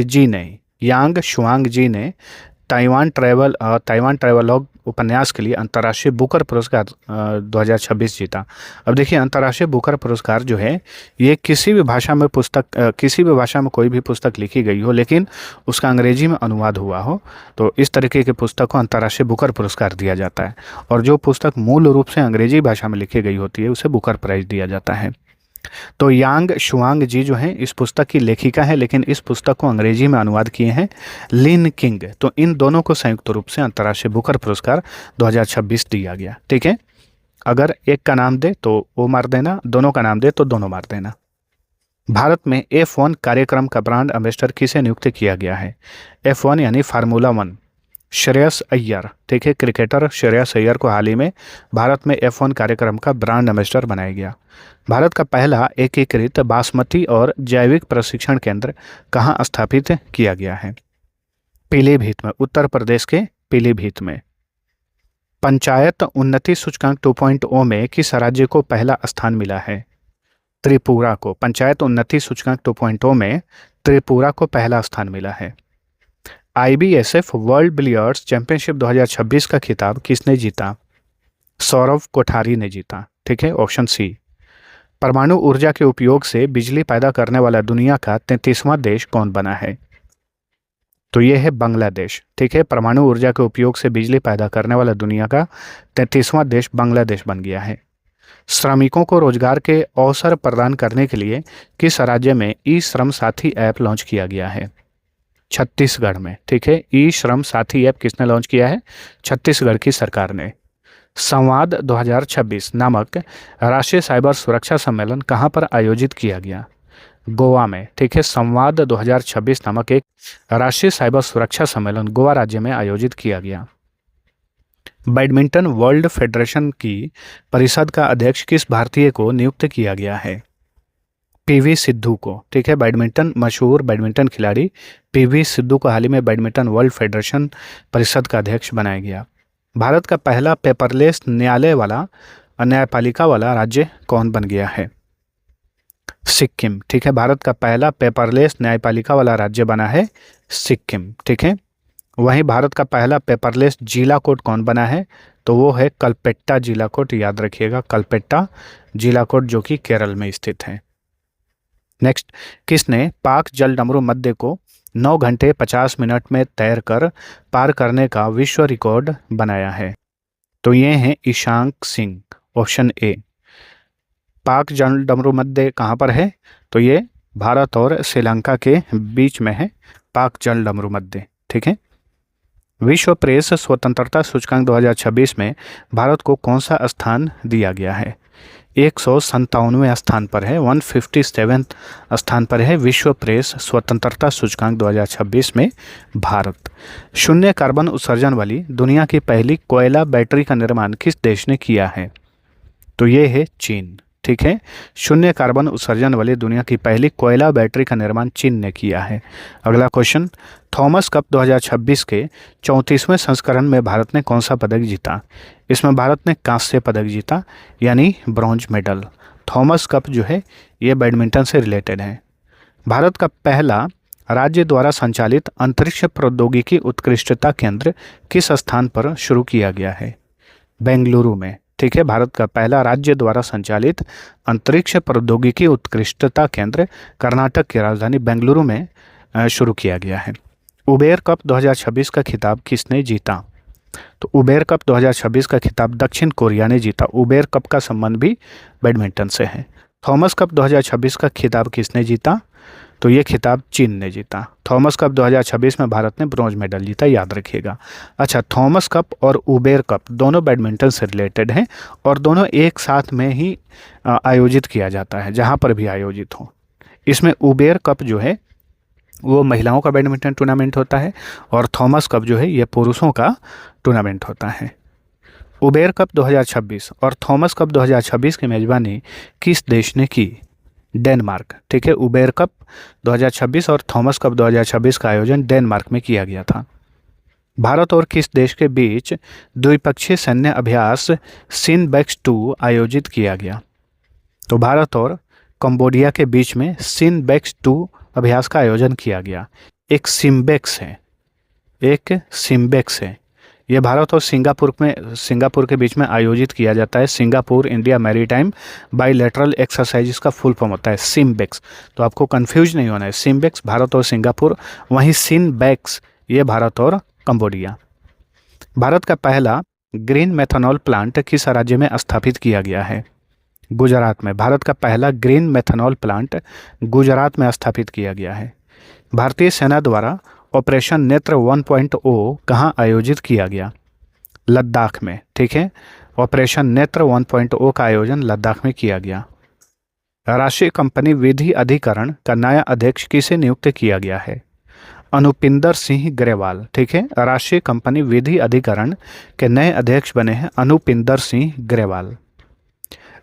जी ने ताइवान ट्रैवलॉग उपन्यास के लिए अंतर्राष्ट्रीय बुकर पुरस्कार 2026 जीता। अब देखिए, अंतर्राष्ट्रीय बुकर पुरस्कार जो है ये किसी भी भाषा में कोई भी पुस्तक लिखी गई हो लेकिन उसका अंग्रेजी में अनुवाद हुआ हो, तो इस तरीके की पुस्तक को अंतर्राष्ट्रीय बुकर पुरस्कार दिया जाता है। और जो पुस्तक मूल रूप से अंग्रेजी भाषा में लिखी गई होती है उसे बुकर प्राइज दिया जाता है। तो यांग शुआंग जी जो हैं इस पुस्तक की लेखिका है, लेकिन इस पुस्तक को अंग्रेजी में अनुवाद किए हैं लिन किंग। तो इन दोनों को संयुक्त रूप से अंतर्राष्ट्रीय बुकर पुरस्कार 2026 दिया गया। ठीक है, अगर एक का नाम दे तो वो मार देना, दोनों का नाम दे तो दोनों मार देना। भारत में F1 कार्यक्रम का ब्रांड एम्बेसडर किसे नियुक्त किया गया है? F1 यानी फार्मूला 1 श्रेयस अय्यर। ठीक है, क्रिकेटर श्रेयस अय्यर को हाल ही में भारत में F1 कार्यक्रम का ब्रांड एम्बेसडर बनाया गया। भारत का पहला एकीकृत बासमती और जैविक प्रशिक्षण केंद्र कहाँ स्थापित किया गया है? पीलीभीत में, उत्तर प्रदेश के पीलीभीत में। पंचायत उन्नति सूचकांक 2.0 में किस राज्य को पहला स्थान मिला है? त्रिपुरा को। पंचायत उन्नति सूचकांक 2.0 में त्रिपुरा को पहला स्थान मिला है। IBSF वर्ल्ड बिलियर्ड्स चैंपियनशिप 2026 का खिताब किसने जीता? सौरव कोठारी ने जीता। ठीक है, ऑप्शन सी। परमाणु ऊर्जा के उपयोग से बिजली पैदा करने वाला दुनिया का 33वां देश कौन बना है? तो ये है बांग्लादेश। ठीक है, परमाणु ऊर्जा के उपयोग से बिजली पैदा करने वाला दुनिया का 33वां देश बांग्लादेश बन गया है। श्रमिकों को रोजगार के अवसर प्रदान करने के लिए किस राज्य में ई-श्रम साथी ऐप लॉन्च किया गया है? छत्तीसगढ़ में। ठीक है, ई-श्रम साथी ऐप किसने लॉन्च किया है? छत्तीसगढ़ की सरकार ने। संवाद 2026 नामक राष्ट्रीय साइबर सुरक्षा सम्मेलन कहाँ पर आयोजित किया गया? गोवा में। ठीक है, संवाद 2026 नामक एक राष्ट्रीय साइबर सुरक्षा सम्मेलन गोवा राज्य में आयोजित किया गया। बैडमिंटन वर्ल्ड फेडरेशन की परिषद का अध्यक्ष किस भारतीय को नियुक्त किया गया है? PV सिद्धू को। ठीक है, मशहूर बैडमिंटन खिलाड़ी PV सिद्धू को हाल ही में बैडमिंटन वर्ल्ड फेडरेशन परिषद का अध्यक्ष बनाया गया। भारत का पहला पेपरलेस न्यायपालिका वाला राज्य कौन बन गया है? सिक्किम। ठीक है, भारत का पहला पेपरलेस न्यायपालिका वाला राज्य बना है सिक्किम। ठीक है, वहीं भारत का पहला पेपरलेस जिला कोर्ट कौन बना है? तो वो है कलपेट्टा जिला कोर्ट, याद रखिएगा, कलपेट्टा जिला कोर्ट जो कि केरल में स्थित है। नेक्स्ट, किसने पाक जल डमरू मध्य को 9 घंटे 50 मिनट में तैरकर पार करने का विश्व रिकॉर्ड बनाया है? तो ये हैं ईशांक सिंह, ऑप्शन ए। पाक जल डमरू मध्य कहाँ पर है? तो ये भारत और श्रीलंका के बीच में है पाक जल डमरू मध्य। ठीक है, विश्व प्रेस स्वतंत्रता सूचकांक 2026 में भारत को कौन सा स्थान दिया गया है? 157वें स्थान पर है, 157 स्थान पर है विश्व प्रेस स्वतंत्रता सूचकांक 2026 में भारत। शून्य कार्बन उत्सर्जन वाली दुनिया की पहली कोयला बैटरी का निर्माण किस देश ने किया है? तो ये है चीन। ठीक है, शून्य कार्बन उत्सर्जन वाली दुनिया की पहली कोयला बैटरी का निर्माण चीन ने किया है। अगला क्वेश्चन, थॉमस कप 2026 के 34वें संस्करण में भारत ने कौन सा पदक जीता? इसमें भारत ने कांस्य पदक जीता, यानी ब्रॉन्ज मेडल। थॉमस कप जो है ये बैडमिंटन से रिलेटेड है। भारत का पहला राज्य द्वारा संचालित अंतरिक्ष प्रौद्योगिकी उत्कृष्टता केंद्र किस स्थान पर शुरू किया गया है? बेंगलुरु में। ठीक है, भारत का पहला राज्य द्वारा संचालित अंतरिक्ष प्रौद्योगिकी उत्कृष्टता केंद्र कर्नाटक की राजधानी बेंगलुरु में शुरू किया गया है। उबेर कप 2026 का खिताब किसने जीता? तो उबेर कप 2026 का खिताब दक्षिण कोरिया ने जीता। उबेर कप का संबंध भी बैडमिंटन से है। थॉमस कप 2026 का खिताब किसने जीता? तो ये खिताब चीन ने जीता। थॉमस कप 2026 में भारत ने ब्रॉन्ज मेडल जीता, याद रखिएगा। अच्छा, थॉमस कप और उबेर कप दोनों बैडमिंटन से रिलेटेड हैं और दोनों एक साथ में ही आयोजित किया जाता है, जहाँ पर भी आयोजित हो। इसमें उबेर कप जो है वो महिलाओं का बैडमिंटन टूर्नामेंट होता है और थॉमस कप जो है ये पुरुषों का टूर्नामेंट होता है। उबेर कप 2026 और थॉमस कप 2026 की मेजबानी किस देश ने की? डेनमार्क। ठीक है, उबेर कप 2026 और थॉमस कप 2026 का आयोजन डेनमार्क में किया गया था। भारत और किस देश के बीच द्विपक्षीय सैन्य अभ्यास सिनबेक्स 2 आयोजित किया गया? तो भारत और कंबोडिया के बीच में सिनबेक्स 2 अभ्यास का आयोजन किया गया। एक सिम्बेक्स है, ये भारत और सिंगापुर के बीच में आयोजित किया जाता है। Singapore India maritime bilateral exercise इसका फुल फॉर्म होता है सिम्बेक्स। तो आपको कंफ्यूज नहीं होना है, सिम्बेक्स भारत और सिंगापुर, वहीं सिनबेक्स ये भारत और कंबोडिया। भारत का पहला ग्रीन मेथनॉल प्लांट किस राज्य में स्थापित किया गया है? गुजरात में। भारत का पहला ग्रीन मेथनॉल प्लांट गुजरात में स्थापित किया गया है। भारतीय सेना द्वारा ऑपरेशन नेत्र 1.0 कहाँ आयोजित किया गया? लद्दाख में। ठीक है, ऑपरेशन नेत्र 1.0 का आयोजन लद्दाख में किया गया। राष्ट्रीय कंपनी विधि अधिकरण का नया अध्यक्ष किसे नियुक्त किया गया है? अनुपिंदर सिंह ग्रेवाल। ठीक है, राष्ट्रीय कंपनी विधि अधिकरण के नए अध्यक्ष बने हैं अनुपिंदर सिंह ग्रेवाल।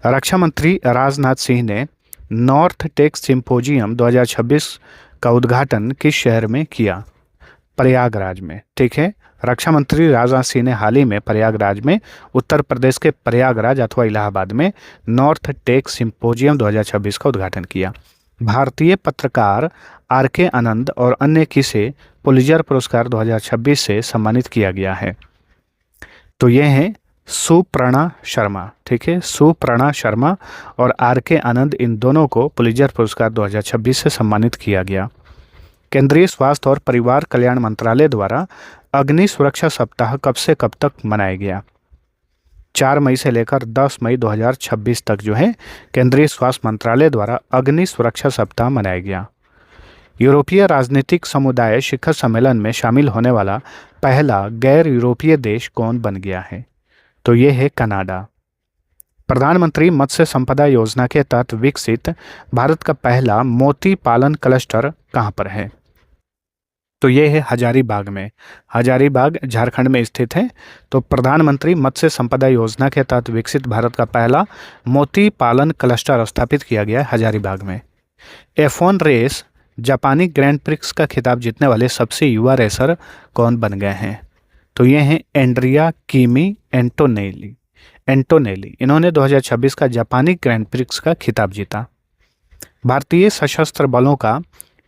रक्षा मंत्री राजनाथ सिंह ने नॉर्थ टेक सिंपोजियम 2026 का उद्घाटन किस शहर में किया? प्रयागराज में। ठीक है, रक्षा मंत्री राजनाथ सिंह ने हाल ही में प्रयागराज में, उत्तर प्रदेश के प्रयागराज अथवा इलाहाबाद में नॉर्थ टेक सिंपोजियम 2026 का उद्घाटन किया। भारतीय पत्रकार आर.के. आनंद और अन्य किसे पुलित्जर पुरस्कार 2026 से सम्मानित किया गया है? तो ये हैं सुपर्णा शर्मा। ठीक है, सुपर्णा शर्मा और आर.के. आनंद, इन दोनों को पुलित्जर पुरस्कार 2026 से सम्मानित किया गया। केंद्रीय स्वास्थ्य और परिवार कल्याण मंत्रालय द्वारा अग्नि सुरक्षा सप्ताह कब से कब तक मनाया गया? 4 मई से लेकर 10 मई 2026 तक जो है केंद्रीय स्वास्थ्य मंत्रालय द्वारा अग्नि सुरक्षा सप्ताह मनाया गया। यूरोपीय राजनीतिक समुदाय शिखर सम्मेलन में शामिल होने वाला पहला गैर यूरोपीय देश कौन बन गया है? तो ये है कनाडा। प्रधानमंत्री मत्स्य संपदा योजना के तहत विकसित भारत का पहला मोती पालन क्लस्टर कहाँ पर है? तो ये है हजारीबाग में। हजारीबाग झारखंड में स्थित है। तो प्रधानमंत्री मत्स्य संपदा योजना के तहत विकसित भारत का पहला मोती पालन क्लस्टर स्थापित किया गया है हजारीबाग में। F1 रेस जापानी ग्रैंड प्रिक्स का खिताब जीतने वाले सबसे युवा रेसर कौन बन गए हैं? तो ये हैं एंड्रिया कीमी एंटोनेली। इन्होंने 2026 का जापानी ग्रैंड प्रिक्स का खिताब जीता। भारतीय सशस्त्र बलों का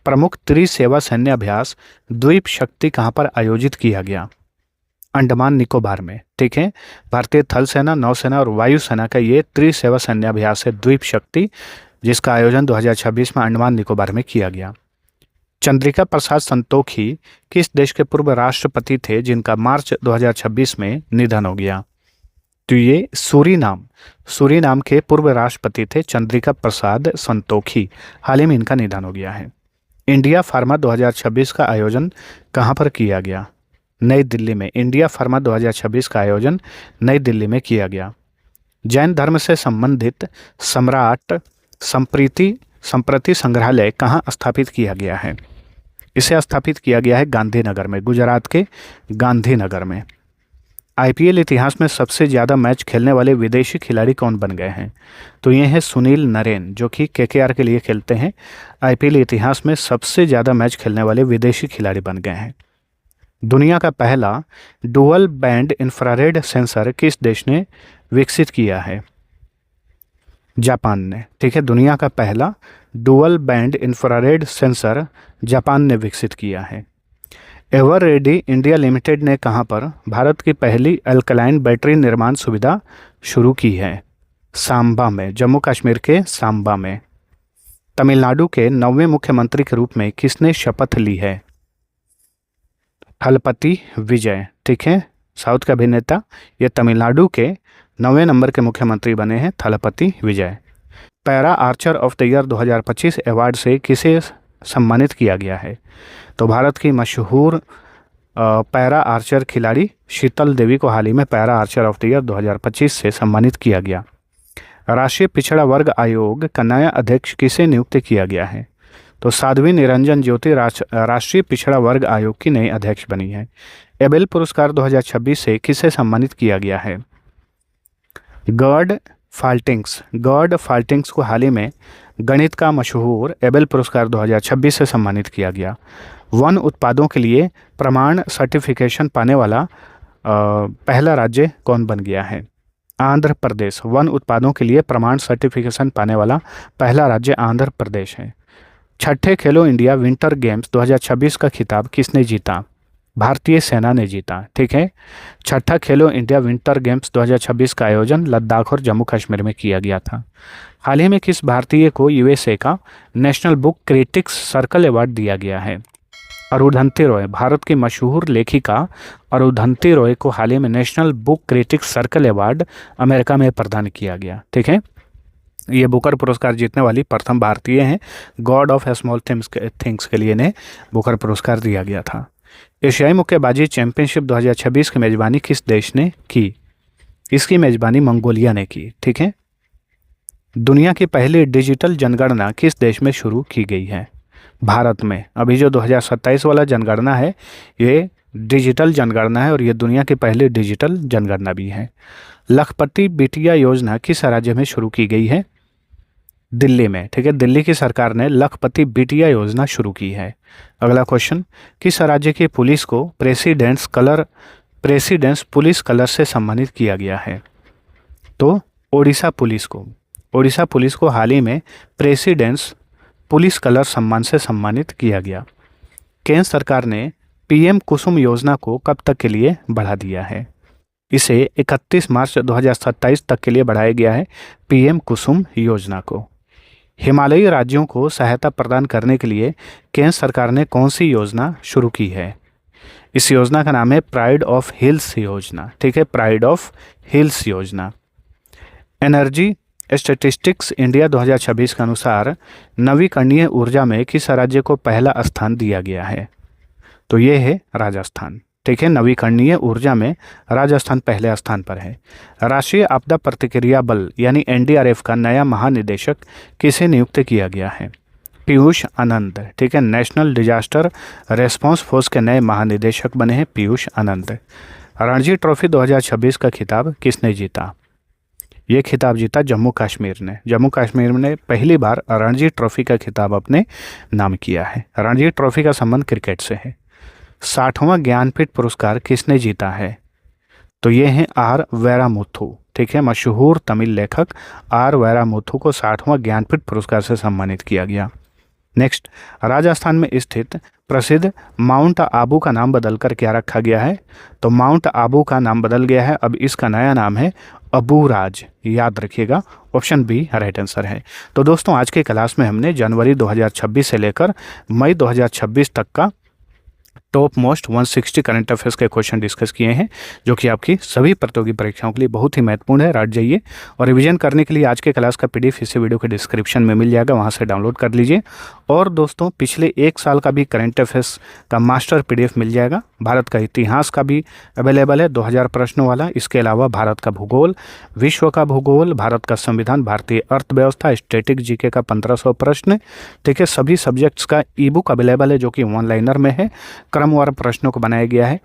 प्रमुख त्रिसेवा सैन्य अभ्यास द्वीप शक्ति कहाँ पर आयोजित किया गया? अंडमान निकोबार में। ठीक है, भारतीय थल सेना, नौसेना और वायुसेना का ये त्रिसेवा सैन्य अभ्यास है द्वीप शक्ति, जिसका आयोजन 2026 में अंडमान निकोबार में किया गया। चंद्रिका प्रसाद संतोखी किस देश के पूर्व राष्ट्रपति थे जिनका मार्च 2026 में निधन हो गया? तो ये सूरीनाम के पूर्व राष्ट्रपति थे चंद्रिका प्रसाद संतोखी। हाल ही में इनका निधन हो गया है। इंडिया फार्मा 2026 का आयोजन कहाँ पर किया गया? नई दिल्ली में। इंडिया फार्मा 2026 का आयोजन नई दिल्ली में किया गया। जैन धर्म से संबंधित सम्राट संप्रति संग्रहालय कहाँ स्थापित किया गया है? इसे स्थापित किया गया है गांधीनगर में, गुजरात के गांधीनगर में। आईपीएल इतिहास में सबसे ज़्यादा मैच खेलने वाले विदेशी खिलाड़ी कौन बन गए हैं? तो ये हैं सुनील नरेन, जो कि केकेआर के लिए खेलते हैं। आईपीएल इतिहास में सबसे ज़्यादा मैच खेलने वाले विदेशी खिलाड़ी बन गए हैं। दुनिया का पहला डुअल बैंड इंफ्रारेड सेंसर किस देश ने विकसित किया है? जापान ने। ठीक है, दुनिया का पहला dual band infrared sensor Japan ने विकसित किया है। एवर रेडी इंडिया लिमिटेड ने कहाँ पर भारत की पहली अल्कलाइन बैटरी निर्माण सुविधा शुरू की है? सांबा में, जम्मू कश्मीर के सांबा में। तमिलनाडु के 9वें मुख्यमंत्री के रूप में किसने शपथ ली है? थलपति विजय। ठीक है, साउथ के अभिनेता, ये तमिलनाडु के 9वें नंबर के मुख्यमंत्री बने हैं, Thalapathy Vijay. Para archer of the year 2025 award से किसे सम्मानित किया गया है? तो भारत की मशहूर पैरा आर्चर खिलाड़ी शीतल देवी को हाल ही में para archer of the year 2025 से सम्मानित किया गया। राष्ट्रीय पिछड़ा वर्ग आयोग का नया अध्यक्ष किसे नियुक्त किया गया है? तो साध्वी निरंजन ज्योति राष्ट्रीय पिछड़ा वर्ग आयोग की नई अध्यक्ष बनी है। एबेल पुरस्कार 2026 से किसे सम्मानित किया गया है? गर्ड फाल्टिंग्स को हाल ही में गणित का मशहूर एबेल पुरस्कार 2026 से सम्मानित किया गया। वन उत्पादों के लिए प्रमाण सर्टिफिकेशन पाने वाला पहला राज्य कौन बन गया है? आंध्र प्रदेश। वन उत्पादों के लिए प्रमाण सर्टिफिकेशन पाने वाला पहला राज्य आंध्र प्रदेश है। छठे खेलो इंडिया विंटर गेम्स 2026 का खिताब किसने जीता? भारतीय सेना ने जीता। ठीक है, छठा खेलो इंडिया विंटर गेम्स 2026 का आयोजन लद्दाख और जम्मू कश्मीर में किया गया था। हाल ही में किस भारतीय को यूएसए का national book critics circle award दिया गया है? अरुंधति रॉय। भारत की मशहूर लेखिका अरुंधति रॉय को हाल ही में national book critics circle award America में प्रदान किया गया। ठीक है, ये बुकर पुरस्कार जीतने वाली प्रथम भारतीय हैं। गॉड ऑफ स्मॉल थिंग्स के लिए इन्हें बुकर पुरस्कार दिया गया था। एशियाई मुक्केबाजी चैंपियनशिप 2026 की मेजबानी किस देश ने की? इसकी मेजबानी मंगोलिया ने की। ठीक है, दुनिया की पहली डिजिटल जनगणना किस देश में शुरू की गई है? भारत में। अभी जो 2027 वाला जनगणना है ये डिजिटल जनगणना है और ये दुनिया की पहली डिजिटल जनगणना भी है। लखपति बिटिया योजना किस राज्य में शुरू की गई है? दिल्ली में। ठीक है, दिल्ली की सरकार ने लखपति बिटिया योजना शुरू की है। अगला क्वेश्चन, किस राज्य की पुलिस को प्रेसिडेंट्स पुलिस कलर से सम्मानित किया गया है? तो ओडिशा पुलिस को हाल ही में प्रेसिडेंट्स पुलिस कलर सम्मान से सम्मानित किया गया। केंद्र सरकार ने पीएम कुसुम योजना को कब तक के लिए बढ़ा दिया है? इसे 31 मार्च 2027 तक के लिए बढ़ाया गया है पीएम कुसुम योजना को। हिमालयी राज्यों को सहायता प्रदान करने के लिए केंद्र सरकार ने कौन सी योजना शुरू की है? इस योजना का नाम है प्राइड ऑफ हिल्स योजना। ठीक है, प्राइड ऑफ हिल्स योजना। एनर्जी स्टैटिस्टिक्स इंडिया 2026 के अनुसार नवीकरणीय ऊर्जा में किस राज्य को पहला स्थान दिया गया है? तो ये है राजस्थान। ठीक है, नवीकरणीय ऊर्जा में राजस्थान पहले स्थान पर है। राष्ट्रीय आपदा प्रतिक्रिया बल यानी एनडीआरएफ का नया महानिदेशक किसे नियुक्त किया गया है? पीयूष आनंद। ठीक है, नेशनल डिजास्टर रेस्पॉन्स फोर्स के नए महानिदेशक बने हैं पीयूष आनंद। रणजी ट्रॉफी 2026 का खिताब किसने जीता? ये खिताब जीता जम्मू कश्मीर ने। जम्मू कश्मीर ने पहली बार रणजी ट्रॉफी का खिताब अपने नाम किया है। रणजी ट्रॉफी का संबंध क्रिकेट से है। 60वां ज्ञानपीठ पुरस्कार किसने जीता है? तो ये हैं आर वैरामुथु। ठीक है, मशहूर तमिल लेखक आर वैरामुथु को 60वां ज्ञानपीठ पुरस्कार से सम्मानित किया गया। नेक्स्ट, राजस्थान में स्थित प्रसिद्ध माउंट आबू का नाम बदलकर क्या रखा गया है? तो माउंट आबू का नाम बदल गया है, अब इसका नया नाम है अबूराज। याद रखिएगा, ऑप्शन बी राइट आंसर है। तो दोस्तों, आज के क्लास में हमने जनवरी 2026 से लेकर मई 2026 तक का टॉप मोस्ट 160 करंट अफेयर्स के क्वेश्चन डिस्कस किए हैं, जो कि आपकी सभी प्रतियोगी परीक्षाओं के लिए बहुत ही महत्वपूर्ण है। रट जाइए और रिवीजन करने के लिए आज के क्लास का पीडीएफ इसी वीडियो के डिस्क्रिप्शन में मिल जाएगा, वहां से डाउनलोड कर लीजिए। और दोस्तों, पिछले 1 साल का भी करंट अफेयर्स का मास्टर पीडीएफ मिल जाएगा। भारत का इतिहास का भी अवेलेबल है 2000 प्रश्नों वाला। इसके अलावा भारत का भूगोल, विश्व का भूगोल, भारत का संविधान, भारतीय अर्थव्यवस्था, स्टैटिक जीके का 1500 प्रश्न। ठीक है, सभी सब्जेक्ट्स का ई बुक अवेलेबल है, जो कि ऑनलाइनर में है। क्रमवार प्रश्नों को बनाया गया है,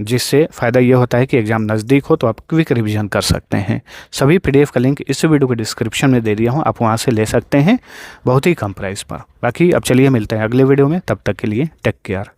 जिससे फ़ायदा ये होता है कि एग्जाम नज़दीक हो तो आप क्विक रिवीजन कर सकते हैं। सभी पीडीएफ का लिंक इस वीडियो के डिस्क्रिप्शन में दे दिया हूँ, आप वहाँ से ले सकते हैं बहुत ही कम प्राइस पर। बाकी अब चलिए मिलते हैं अगले वीडियो में, तब तक के लिए टेक केयर।